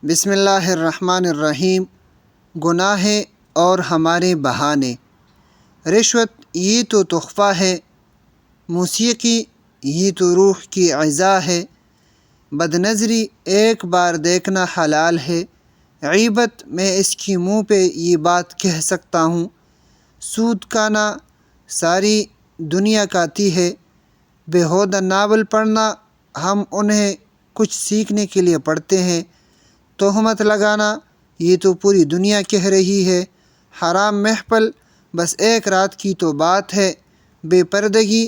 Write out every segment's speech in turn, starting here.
بسم اللہ الرحمن الرحیم۔ گناہ اور ہمارے بہانے۔ رشوت یہ تو تحفہ ہے، موسیقی یہ تو روح کی غذا ہے، بد نظری ایک بار دیکھنا حلال ہے، غیبت میں اس کی منہ پہ یہ بات کہہ سکتا ہوں، سود کھانا ساری دنیا کھاتی ہے، بیہودہ ناول پڑھنا ہم انہیں کچھ سیکھنے کے لیے پڑھتے ہیں، تہمت لگانا یہ تو پوری دنیا کہہ رہی ہے، حرام محفل بس ایک رات کی تو بات ہے، بے پردگی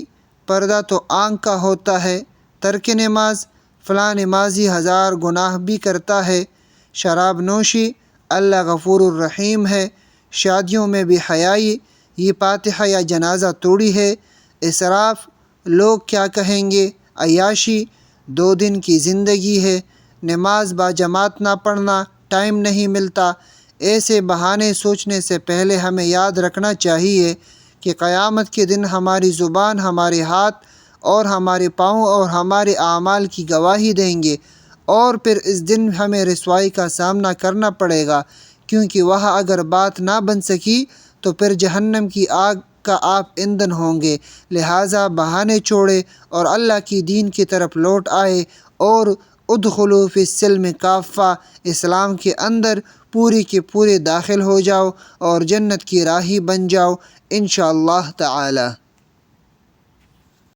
پردہ تو آنکھ کا ہوتا ہے، ترک نماز فلاں نمازی ہزار گناہ بھی کرتا ہے، شراب نوشی اللہ غفور الرحیم ہے، شادیوں میں بے حیائی یہ فاتحہ یا جنازہ توڑی ہے، اسراف لوگ کیا کہیں گے، عیاشی 2 دن کی زندگی ہے، نماز با جماعت نہ پڑھنا، ٹائم نہیں ملتا۔ ایسے بہانے سوچنے سے پہلے ہمیں یاد رکھنا چاہیے کہ قیامت کے دن ہماری زبان، ہمارے ہاتھ اور ہمارے پاؤں اور ہمارے اعمال کی گواہی دیں گے، اور پھر اس دن ہمیں رسوائی کا سامنا کرنا پڑے گا، کیونکہ وہاں اگر بات نہ بن سکی تو پھر جہنم کی آگ کا آپ ایندھن ہوں گے۔ لہٰذا بہانے چھوڑے اور اللہ کی دین کی طرف لوٹ آئے، اور ادخلوا فی السلم کافہ، اسلام کے اندر پورے کے پورے داخل ہو جاؤ اور جنت کی راہی بن جاؤ انشاءاللہ تعالی۔